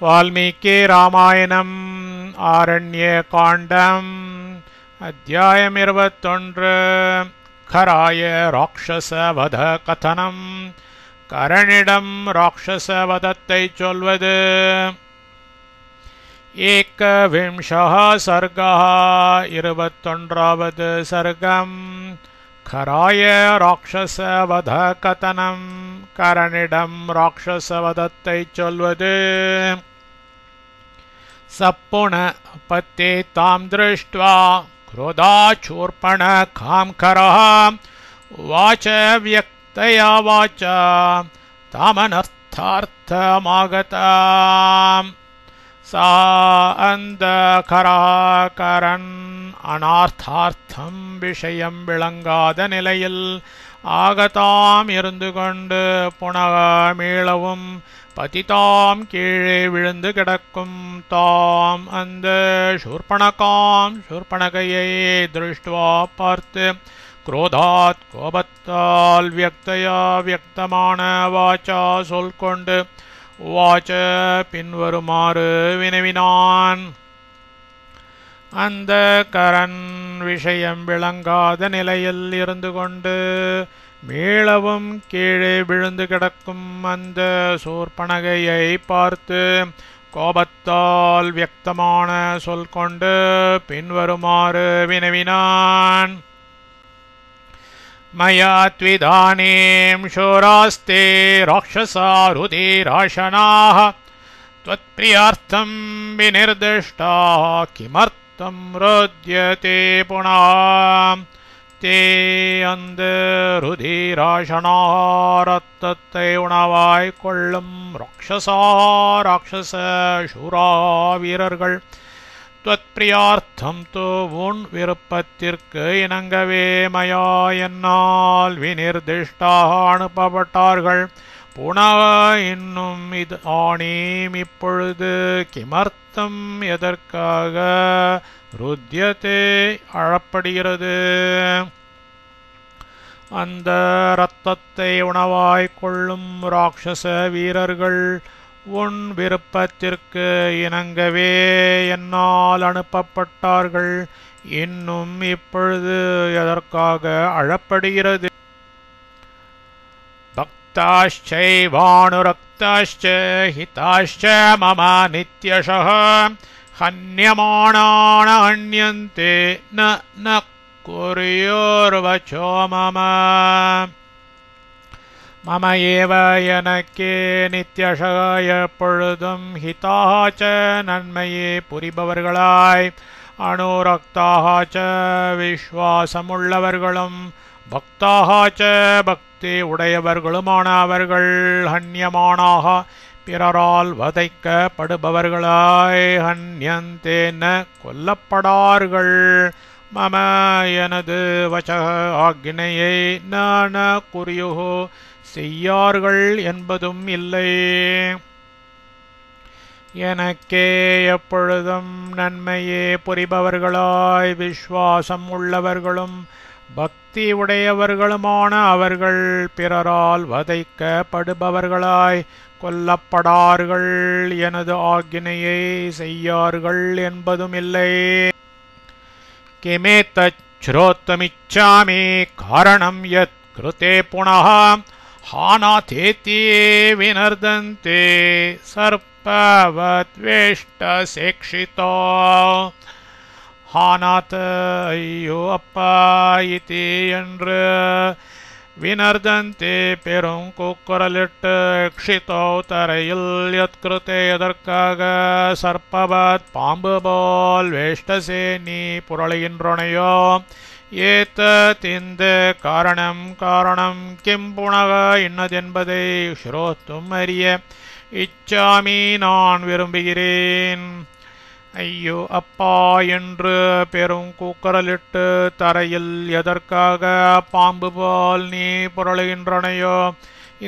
वाल्मीकि रामायणम् आरण्यकाण्डम् अध्यायम् 21 खराय राक्षसवध कथनम् करनिडम् राक्षसवधत्तै सोल्वदु एकविंशः सर्गः 21வது सर्गम् खराय राक्षसवध कथनम् करनिडम् राक्षसवधत्तै सोल्वदु सप्पुनपते ताम् दृष्ट्वा क्रोधाच्छूर्पणखां खरः उवाच व्यक्तया वाचा तामनर्थार्थमागताम् सा अंधकरन् अनार्थार्थं விஷயம் விளங்காத நிலையில் ஆகதாம் இருந்து கொண்டு புனக மீளவும் பதிதாம் கீழே விழுந்து கிடக்கும் தாம் அந்த சூர்பணகையை திருஷ்டுவா பார்த்து क्रोधात् கோபத்தால் வியக்தயா வியக்தமான வாச்சா சொல் கொண்டு வாச்ச பின்வருமாறு வினவினான். அந்த கரன் விஷயம் விளங்காத நிலையில் இருந்து கொண்டு மீளவும் கீழே விழுந்து கிடக்கும் அந்த சூர்பணகையை பார்த்து கோபத்தால் வியக்தமான சொல் கொண்டு பின்வருமாறு வினவினான். मया त्विदानीं शूरास्ते राक्षसा रुधिराशनाः त्वत्प्रियार्थं विनिर्दिष्टाः किमर्थं रोद्यते पुनः ते அந்த ருதிராசனாரத்தத்தை உணவாய் கொள்ளும் ராட்சச சூரா வீரர்கள் त्वत्प्रियार्थं तो उन विरुपत्तिर्क्कु इनंगवे मया एन्नाल विनिर्दिष्टाः अनुपपट्टार्गल पुनः इन्नुम आनीम इप्पोळुदु किमर्थम एदर्क्काग रुद्यते अळप्पडिगिरदु அந்த இரத்தத்தை உணவாய் கொள்ளும் ராட்சச வீரர்கள் உன் விருப்பத்திற்கு இணங்கவே என்னால் அனுப்பப்பட்டார்கள். இன்னும் இப்பொழுது எதற்காக அழப்படுகிறது? பக்தாश्चैवानुरक्ताश्च हिताश्च मम नित्यशः हन्यमानान् हन्यन्ते न कुर्युर्वचो मम मम एव எனக்கே நித்யஷாய எப்பொழுதும் ஹிதாச்ச நன்மையே புரிபவர்களாய் அனுரக்தாச்ச விஸ்வாசமுள்ளவர்களும் பக்தாச்ச பக்தி உடையவர்களுமான அவர்கள் ஹன்யமானாக பிறரால் வதைக்கப்படுபவர்களாய் ஹன்யந்தேன கொல்லப்படார்கள். மம எனது வச ஆக்ஞையை ந குறியுஹு செய்யார்கள் என்பதும் இல்லை. எனக்கே எப்பொழுதும் நன்மையே புரிபவர்களாய் விஸ்வாசம் உள்ளவர்களும் பக்தி உடையவர்களுமான அவர்கள் பிறரால் வதைக்கப்படுபவர்களாய் கொல்லப்படார்கள். எனது ஆக்ஞையை செய்யார்கள் என்பதும் இல்லை. கிமேதச் ஸ்ரோத்துமிச்சாமி காரணம் யத் கிருதே புனः हानाथेति विनर्दन्ते सर्पवद्वेष्टसेक्षितो हानाथ ஐயோ அப்பா இதி என்று வினர்தந்தே பெரும் கூக்குரலிட்டு க்ஷிதோ தரையில் யத்கிருதே எதற்காக சர்ப்பவத் பாம்பு போல் வேஷ்டசே நீ புரளுகின்றனையோ ஏதத் காரணம் கிம் புனக இன்னதென்பதை ஸ்ரோத்தும் அறிய இச்சாமி நான் விரும்புகிறேன். ஐயோ அப்பா என்று பெரும் கூக்குரலிட்டு தரையில் எதற்காக பாம்பு போல் நீ புரளுகின்றனையோ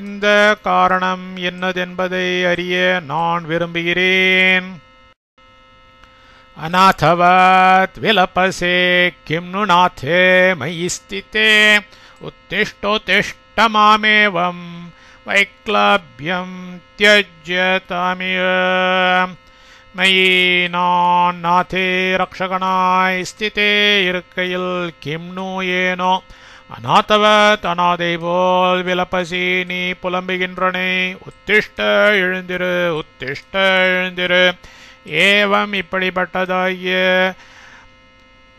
இந்த காரணம் என்னதென்பதை அறிய நான் விரும்புகிறேன். अनाथवत् विलपसे किं नु नाथे मयि स्थिते उत्तिष्ठोत्तिष्ठ मामेवं வைக்லப்யம் தியஜ்யதமிய மயி நான் நாதே ரக்ஷகனாய் ஸ்திதே இருக்கையில் கிம்னு ஏனோ அநாதவத் அநாதை போல் விலப்பசி நீ புலம்புகின்றனே. உத்திஷ்ட எழுந்திரு, உத்திஷ்ட எழுந்திரு. ஏவம் இப்படிப்பட்டதாகிய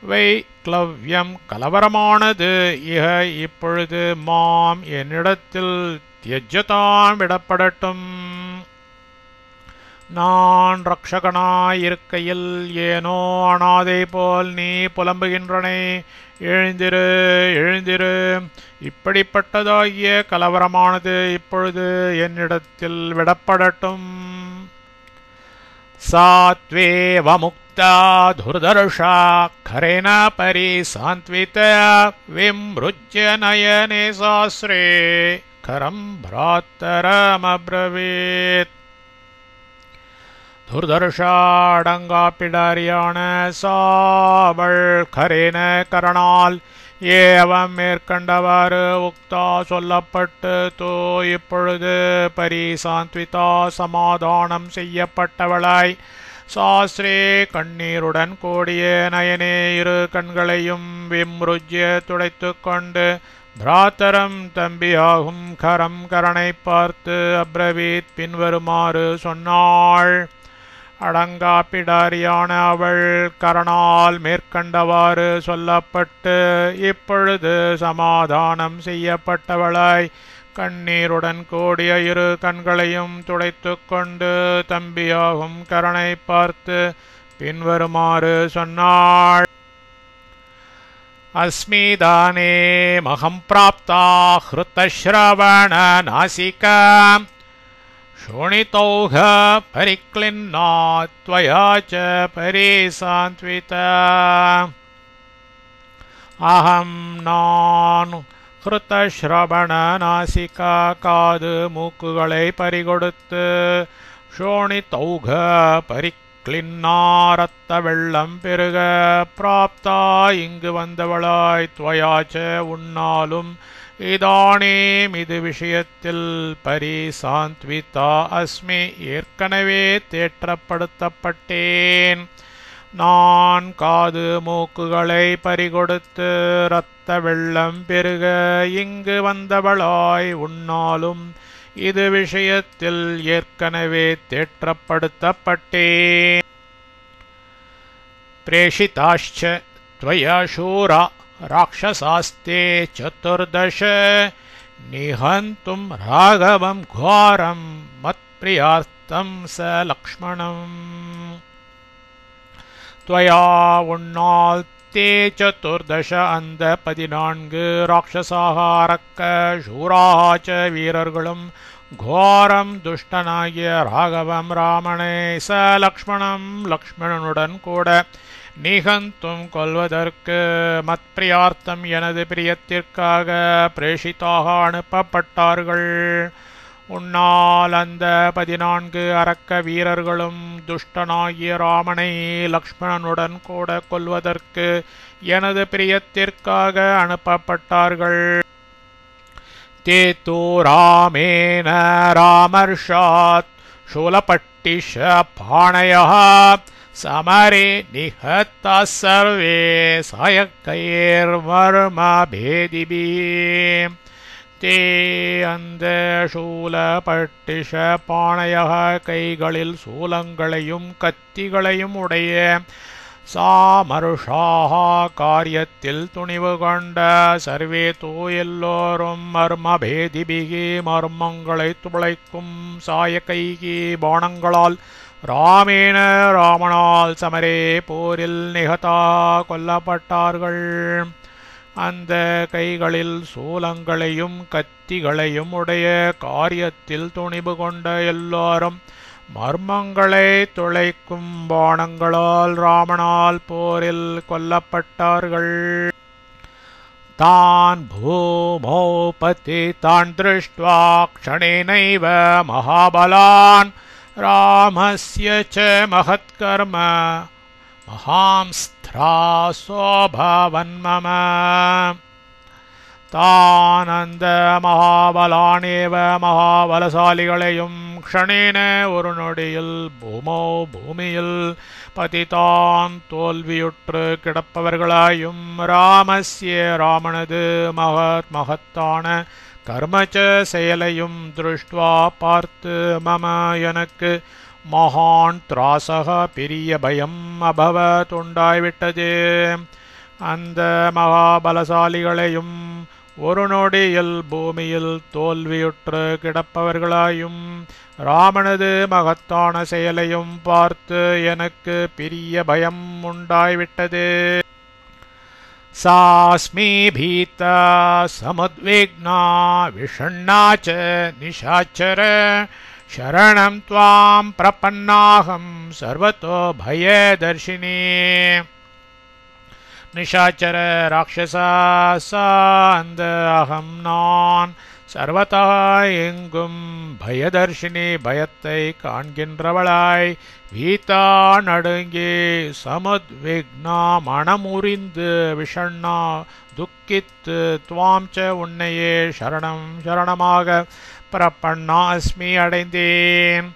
வைக்லவ்யம் கலவரமானது இஹ இப்பொழுது மாம் என்னிடத்தில் தியஜ்யதாம் விடப்படட்டும். நான் ரக்ஷகனாயிருக்கையில் ஏனோ அநாதை போல் நீ புலம்புகின்றனே. எழுந்திரு, எழுந்திரு. இப்படிப்பட்டதாகிய கலவரமானது இப்பொழுது என்னிடத்தில் விடப்படட்டும். சாத்வேவ முக்தா துர்தர்ஷா கரேன பரிசாந்த்வித விம்ருஜ்ய நயனே சாஸ்ரே கரம் பிராத்தரமப்ரவீத். துர்தர்ஷா அடங்காப்பிடாரியான சாவள் கரேன கரணால் ஏவம் மேற்கண்டவாறு உக்தா சொல்லப்பட்டு தோ இப்பொழுது பரிசாந்த்விதா சமாதானம் செய்யப்பட்டவளாய் சாஸ்ரே கண்ணீருடன் கூடிய நயனே இரு கண்களையும் விம்ருஜ்ய துடைத்து கொண்டு பிராத்தரம் தம்பியாகும் கரம் கரனை பார்த்து அப்ரவீத் பின்வருமாறு சொன்னாள். அடங்காப்பிடாரியான அவள் கரணால் மேற்கண்டவாறு சொல்லப்பட்டு இப்பொழுது சமாதானம் செய்யப்பட்டவளாய் கண்ணீருடன் கூடிய இரு கண்களையும் துடைத்து கொண்டு தம்பியாகும் கரனை பார்த்து பின்வருமாறு சொன்னாள். அஸ்மிதானே மகம் பிராப்தா ஹ்ருதஸ்ரவண நாசிகா शोणितौघ परिक्लिन्ना त्वया च परिसान्त्विता. अहं நான் ஹ்ருதஸ்ரவண நாசிகா காது மூக்குகளை பறிகொடுத்து ஷோணிதௌக பரிக்ளின்னா ரத்த வெள்ளம் பெருக பிராப்தா இங்கு வந்தவளாய் துவயாச்ச உன்னாலும் இதானேம் இது விஷயத்தில் பரிசாந்த்விதா அஸ்மி ஏற்கனவே தேற்றப்படுத்தப்பட்டேன். நான் காது மூக்குகளை பறிகொடுத்து இரத்த வெள்ளம் பெருக இங்கு வந்தவளாய் உன்னாலும் இது விஷயத்தில் ஏற்கனவே தேற்றப்படுத்தப்பட்டேன். பிரேஷிதாஷ்ச த்வயா சூரா ராட்சசாஸ்தே சதுர்தಶ நிஹந்தும் ராகவம் கோரம் மத்பிரியார்த்தம் ச லக்ஷ்மணம். त्वया உன்னால் தே சதுர்தಶ அந்த 14 ராட்சசாக அரக்க சூராச்ச வீரர்களும் கோரம் துஷ்டனாகிய ராகவம் ராமனை ச லக்ஷ்மணம் லக்ஷ்மணனுடன் கூட நிகந்தும் கொல்வதற்கு மத்பிரியார்த்தம் எனது பிரியத்திற்காக பிரேஷிதாக அனுப்பப்பட்டார்கள். உன்னால் அந்த 14 அரக்க வீரர்களும் துஷ்டனாகிய ராமனை லக்ஷ்மணனுடன் கூட கொல்வதற்கு எனது பிரியத்திற்காக அனுப்பப்பட்டார்கள். தே தூ ராமேன ராமர்ஷாத் சூலபட்டிஷ பாணயः समरे निहता सर्वे सायकैर्मर्मभेदिभिः. ते அந்த சூலபட்டிஷ பாணையக கைகளில் சூலங்களையும் கத்திகளையும் உடைய சாமருஷாக காரியத்தில் துணிவு கொண்ட சர்வே தூ எல்லோரும் மர்மபேதிபிகி மர்மங்களை துளைக்கும் சாயகைகி பாணங்களால் ராமேன ராமனால் சமரே போரில் நிகதா கொல்லப்பட்டார்கள். அந்த கைகளில் சூலங்களையும் கத்திகளையும் உடைய காரியத்தில் துணிவு கொண்ட எல்லாரும் மர்மங்களை துளைக்கும் பாணங்களால் ராமனால் போரில் கொல்லப்பட்டார்கள். தான் பூமௌ பதிதான் திருஷ்ட்வா க்ஷணேனைவ மகாபலான் ராமஸ்ய ச மகத்கர்ம மகாம்ஸ்த்ரா சோபவன் மம. தானந்த மகாபலானேவ மகாபலசாலிகளையும் க்ஷணேன ஒரு நொடியில் பூமியில் பதிதான் தோல்வியுற்று கிடப்பவர்களாயும் ராமஸ்ய ராமனது மகத்தான கர்மச்ச செயலையும் திருஷ்டுவா பார்த்து மம எனக்கு மகான் திராசக பெரிய பயம் அபவத் உண்டாய்விட்டது. அந்த மகாபலசாலிகளையும் ஒரு நொடியில் பூமியில் தோல்வியுற்று கிடப்பவர்களாயும் ராமனது மகத்தான செயலையும் பார்த்து எனக்கு பெரிய பயம் உண்டாய்விட்டது. சாஸ்மி பீதா சமுத்விக்னா விஷண்ணா ச நிஷாச்சர சரணம் த்வாம் பிரபன்னாகம் சர்வதோ பயதர்ஷினி. நிஷாச்சர ராட்சசா அந்த அகம் நான் சர்வதா எங்கும் பயதர்ஷினி பயத்தை காண்கின்றவளாய் வீதா நடுங்கி சமுத்விக்னா மனமுறிந்து விஷண்ணா துக்கித்து துவாம் ச உன்னையே சரணமாக பிரபன்னா அஸ்மி அடைந்தேன்.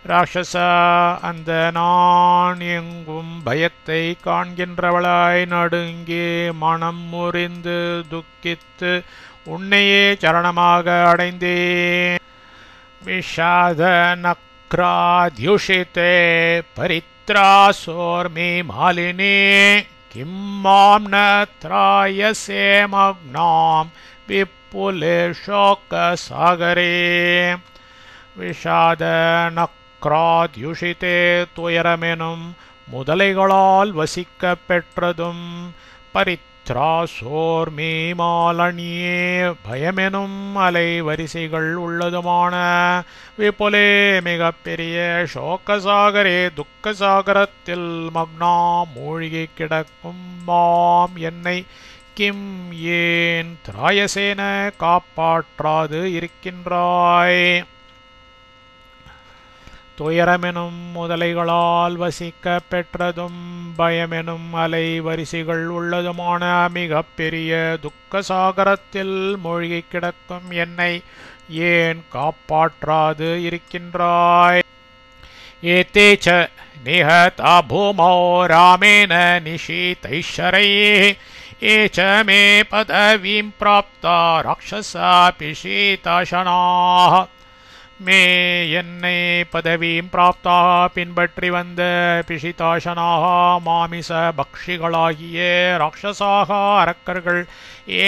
ராட்சசா அந்த நான் எங்கும் பயத்தை காண்கின்றவளாய் நடுங்கி மனம் முறிந்து துக்கித்து உன்னையே சரணமாக அடைந்தேன். விஷாத நக்ராத்யுஷிதே பரித்ராசோர்மி மாலினி கிம் மாம் ந த்ராயசே மக்னாம் விப்புலே ஷோக சாகரே. விஷாத நக்ராத்யுஷிதே துயரமெனும் முதலைகளால் வசிக்க பெற்றதும் பரித்ராசோர்மி மாலனியே பயமெனும் அலை வரிசைகள் உள்ளதுமான விபுலே மிக பெரிய சோகசாகரே துக்கசாகரத்தில் மக்னா மூழ்கி கிடக்கும் மாம் என்னை கிம் ஏன் திராயசேன காப்பாற்றாது இருக்கின்றாய். துயரமெனும் முதலைகளால் வசிக்க பெற்றதும் பயமெனும் அலை வரிசைகள் உள்ளதுமான மிக பெரிய துக்கசாகரத்தில் மூழ்கி கிடக்கும் என்னை ஏன் காப்பாற்றாது இருக்கின்றாய். ஏதே ச நிஹதா பூமோ ராமேன நிஷீதைஷரைः ये च मे पदवीं प्राप्ता राक्षसा पिशीताशनाः. மே என்னை பதவியும் பிராப்தா பின்பற்றி வந்த பிஷிதாசனாக மாமிச பக்ஷிகளாகிய ராட்சசாக அரக்கர்கள்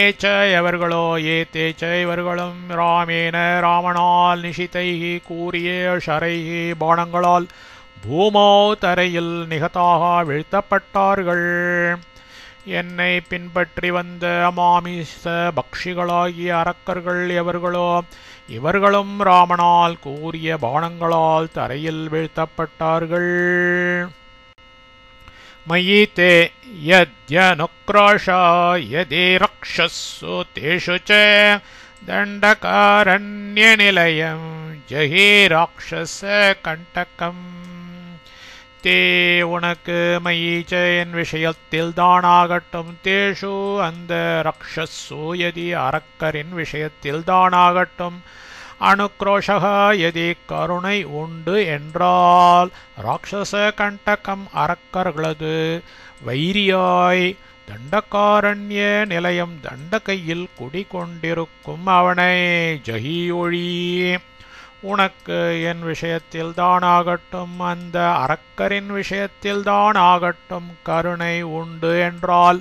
ஏச்ச எவர்களோ ஏதேச்ச இவர்களும் ராமேன ராமனால் நிஷிதைகி கூறிய ஷரைகி பாணங்களால் பூமோ தரையில் நிகதாக வீழ்த்தப்பட்டார்கள். என்னை பின்பற்றி வந்த மாமிச பக்ஷிகளாகிய அரக்கர்கள் எவர்களோ இவர்களும் ராமனால் கூறிய பாணங்களால் தரையில் வீழ்த்தப்பட்டார்கள். மயி தே யத்யனுக்ரோஷா யதி ரக்ஷஸ்ஸு தேஷு ச தண்டகாரண்யநிலயம் ஜஹி ராக்ஷஸ கண்டகம். தே உனக்கு மயீச்ச என் விஷயத்தில் தானாகட்டும் தேஷு அந்த ரக்ஷஸ்ஸு யதி அரக்கரின் விஷயத்தில் தானாகட்டும் அனுக்ரோஷக யதி கருணை உண்டு என்றால் ராட்சச கண்டகம் அரக்கர்களது வைரியாய் தண்டகாரண்ய நிலையம் தண்டகையில் குடிகொண்டிருக்கும் அவனை ஜஹி ஒழி. உனக்கு என் விஷயத்தில் தானாகட்டும் அந்த அரக்கரின் விஷயத்தில் தானாகட்டும் கருணை உண்டு என்றால்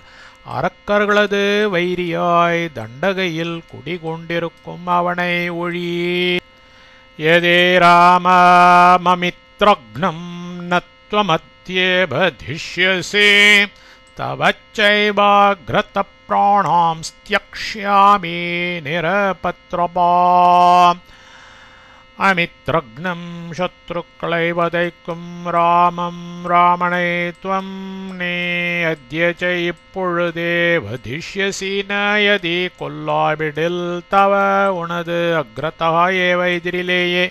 அரக்கர்களது வைரியாய் தண்டகையில் குடிகொண்டிருக்கும் அவனை ஒழி. யதே ராம மமித்ரக்னம் நத்வமத்யே பதிஷ்யசி தவச்சைவாக்ரத பிராணாம் ஸ்த்யக்ஷ்யாமி நிரபத்ரபாம். அமித்ரக்னம் சத்ருக்களை வதைக்கும் ராமம் ராமனை துவம் நீ அத்ய ச இப்பொழுதே வதிஷ்யசி நயதி கொல்லாவிடில் தவ உனது அக்ரதா ஏவ எதிரிலேயே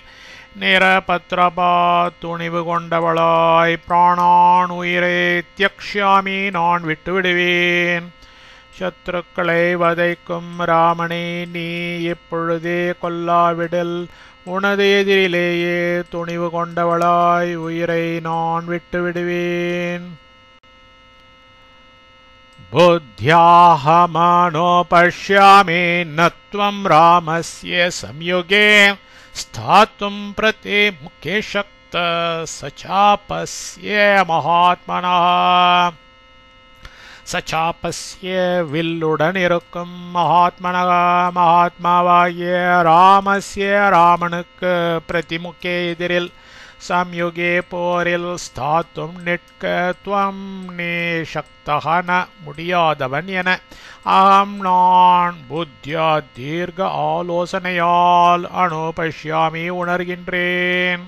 நிரபத்ரபா துணிவு கொண்டவளாய் பிராணான் உயிரை தியக்ஷ்யாமி நான் விட்டுவிடுவேன். சத்துருக்களை வதைக்கும் ராமனே, நீ இப்பொழுதே கொல்லாவிடில் உனது எதிரிலேயே துணிவு கொண்டவளாய் உயிரை நான் விட்டுவிடுவேன். புத்யாஹமனோபஷ்யாமி நத்வம் ராமஸ்ய சம்யுகே ஸ்தாத்தும் பிரதி முகே சக்த சச்சாபஸ்ய மகாத்மனः. சச்சாபஸ்ய வில்லுடன் இருக்கும் மகாத்மாவாகிய ராமஸ்ய ராமனுக்கு பிரதிமுகே எதிரில் சம்யுகே போரில் ஸ்தாத்தும் நிற்க துவம் நீ சக்தகன முடியாதவன் என அகம் நான் புத்தியா தீர்க்க ஆலோசனையால் அனுபஷ்யாமி உணர்கின்றேன்.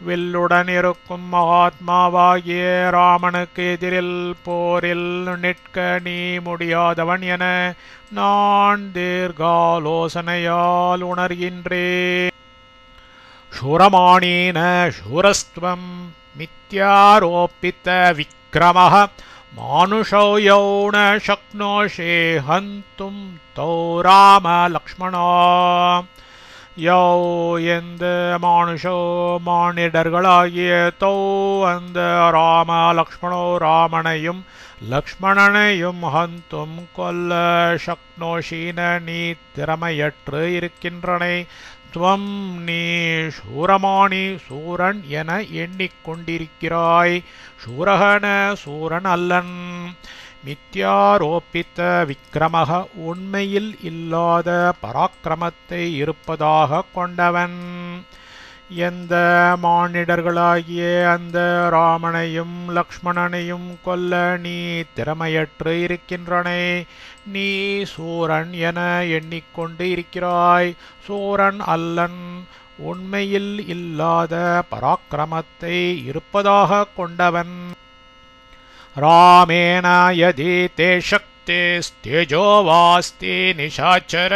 வில்லுடன் இருக்கும் மகாத்மாவாகிய ராமனுக்கு எதிரில் போரில் நிற்க நீ முடியாதவன் என நான் தீர்காலோசனையால் உணர்கின்றேன். शूरमाणेन शूरस्त्वं मिथ्यारोपित विक्रमः मानुषो यौ न शक्नोषि हन्तुं तौ राम लक्ष्मणो. யோ எந்த மானுஷோ மானிடர்களாகிய தோ அந்த ராம லக்ஷ்மணோ ராமனையும் லக்ஷ்மணனையும் ஹந்தும் கொல்ல சக்னோஷீன நீ திறமையற்று இருக்கின்றனை. துவம் நீ சூரமாணி சூரன் என எண்ணிக்கொண்டிருக்கிறாய், சூரகன சூரன் அல்லன். மித்யாரோப்பித்த விக்ரமக உண்மையில் இல்லாத பராக்கிரமத்தை இருப்பதாக கொண்டவன். எந்த மானிடர்களாகிய அந்த ராமனையும் லக்ஷ்மணனையும் கொல்ல நீ திறமையற்று இருக்கின்றனை. நீ சூரன் என எண்ணிக்கொண்டு இருக்கிறாய், சூரன் அல்லன். உண்மையில் இல்லாத பராக்கிரமத்தை இருப்பதாக கொண்டவன். ராமேன யதி தே சக்திஸ்தேஜோ வாஸ்தி நிஷாச்சர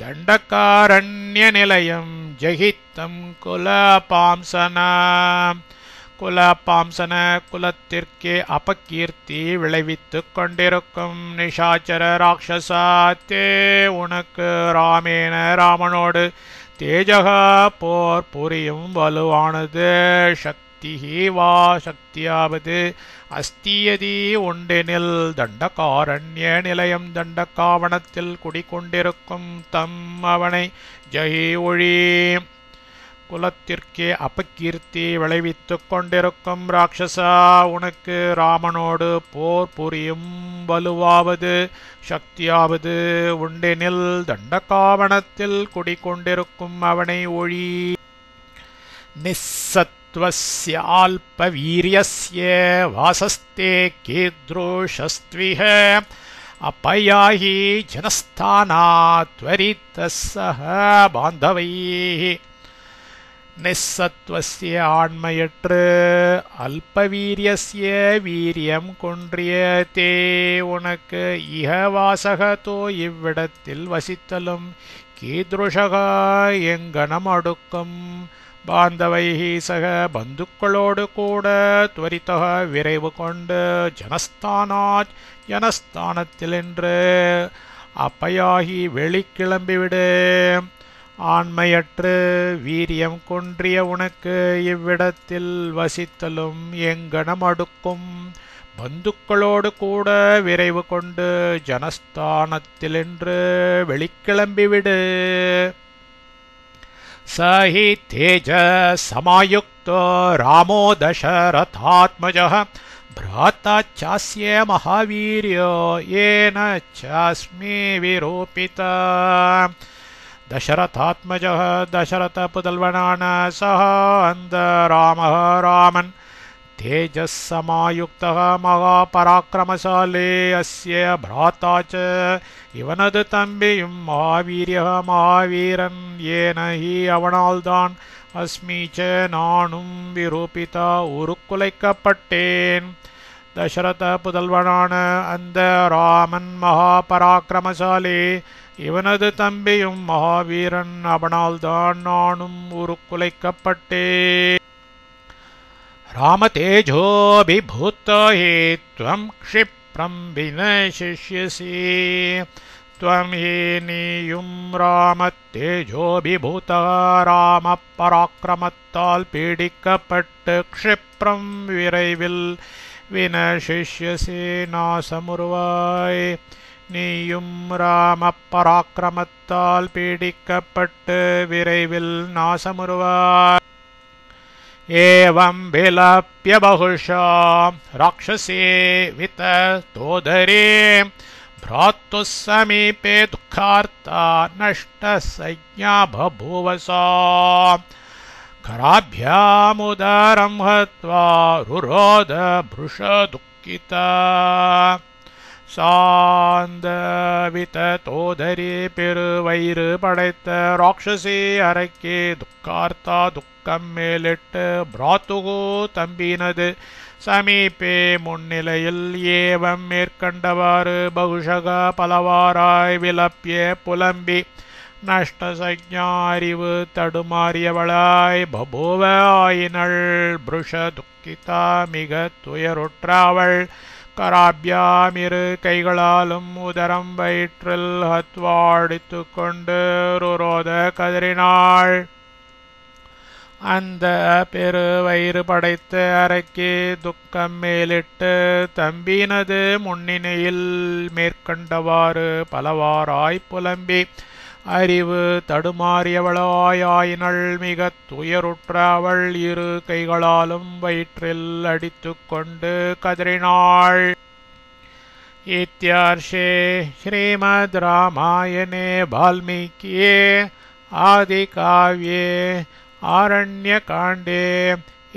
தண்டகாரண்ய நிலையம் ஜகித்தம் குலபாம்சன. குலபாம்சன குலத்திற்கே அபகீர்த்தி விளைவித்துக் கொண்டிருக்கும் நிஷாச்சர ராட்சசா, தே உனக்கு ராமேன ராமனோடு தேஜக போர் புரியும் வலுவானது சக்திஹி வா சக்தியாவது அஸ்தியதி உண்டெனில் தண்டகாரண்ய நிலையம் தண்டகாவனத்தில் குடிகொண்டிருக்கும் தம் அவனை ஜெய் ஒழி. குலத்திற்கே அபகீர்த்தி விளைவித்துக் கொண்டிருக்கும் ராட்சசா, உனக்கு ராமனோடு போர் புரியும் வலுவாவது சக்தியாவது உண்டெனில் தண்டகாவனத்தில் குடிகொண்டிருக்கும் அவனை ஒழி. நிஸ்ஸத்வஸ்ய அல்பவீர்யஸ்ய வாசஸ்தே கீத்ருஷஸ்த்விஹ அப்பயாஹி ஜனஸ்தானாத் த்வரிதஸ்ஸஹ பாந்தவைஹ. நிஸ்ஸத்வஸ்ய ஆண்மையற்று அல்பவீரியஸ்ய வீரியம் குன்றிய தே உனக்கு இஹ வாசகதோ இவ்விடத்தில் வசித்தலும் கீத்ருஷக எங்கனம் அடுக்கும் பாந்தவைஹி சக பந்துக்களோடு கூட துவரித்தக விரைவு கொண்டு ஜனஸ்தானாத் ஜனஸ்தானத்திலென்று அப்பயாகி வெளிக்கிளம்பிவிடு. ஆண்மையற்று வீரியம் குன்றிய உனக்கு இவ்விடத்தில் வசித்தலும் எங்கனம் அடுக்கும் பந்துக்களோடு கூட விரைவு கொண்டு ஜனஸ்தானத்திலென்று வெளிக்கிளம்பிவிடு. சஹி தேஜ சமாயுக்தோ ராமோ தசரதாத்மஜः भ्राता चास्य महावीर्यो येन चास्मि विरूपिता. दशरथात्मजः दशरथपुतल्वनान सह अन्ध रामः रामन् तेजस्समायुक्तः महापराक्रमशाली अस्य भ्राता च इवनद तंबियुं महावीर्यः महावीरन् येन हि அவனால்தான் अस्मि च நானும் விரூபிதா உருக்குலைக்கப்பட்டேன். தசரத புதல்வனான அந்த ராமன் மகா பராக்கிரமசாலி, இவனது தம்பியும் மகாவீரன், அவனால்தான் நானும் உருக்குலைக்கப்பட்டேன். ராமதேஜோபிபூத்தோ ஹி த்வம் க்ஷிப்ர क्षिप्रं विनशिष्यसि त्वं हि नीयुं रामतेजोभिभूतः ராமபராக்கிரமத்தால் பீடிக்கப்பட்டு क्षिप्रं விரைவில் வினசிஷ்யசி நாசமுறுவாய். நீயும் ராமபராக்கிரமத்தால் பீடிக்கப்பட்டு விரைவில் நாசமுறுவாய். ஏவம் விலப்ய பகுஷா ராட்சசே விததோதரே भ्रातुः समीपे दुःखार्ता नष्टसंज्ञा बभूवसा कराभ्यामुदरं हत्वा रुरोध भृशदुःखिता சாந்தவிததோதரி பெருவயிறு படைத்த ராட்சசி அரக்கே துக்கார்த்தா துக்கம் மேலிட்டு பிராத்துகு தம்பினது சமீபே முன்னிலையில் ஏவம் மேற்கண்டவாறு பகுஷக பலவாராய் விலப்பிய புலம்பி நஷ்டசஞ்ஞா அறிவு தடுமாறியவளாய் பபூவ ஆயினள் புருஷ துக்கிதா மிக துயருற்றாவள். கராபியாமிரு கைகளாலும் உதரம் வயிற்றில் ஹத்வாடித்து கொண்டு ருரோத கதறினாள். அந்த பெரு வயிறு படைத்த அரக்கே துக்கம் மேலிட்டு தம்பினது முன்னினையில் மேற்கண்டவாறு பலவாராய் புலம்பி அறிவு தடுமாறியவளாயாயினள் மிக துயருற்ற அவள் இரு கைகளாலும் வயிற்றில் அடித்து கொண்டு கதறினாள். இத்யார்ஷே ஸ்ரீமத் ராமாயணே வால்மீகியே ஆதிகாவ்யே आरण्यकाण्डे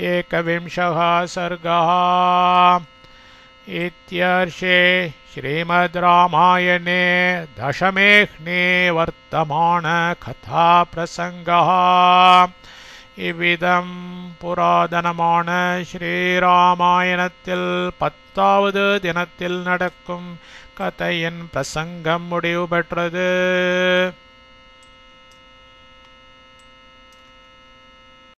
एकविंशः सर्गः. इत्यर्षे श्रीमद् रामायणे दशमेऽह्ने वर्तमानकथाप्रसङ्गः. இவ்விதம் புராதனமான ஸ்ரீராமாயணத்தில் 10வது தினத்தில் நடக்கும் கதையின் பிரசங்கம் முடிவு பெற்றது.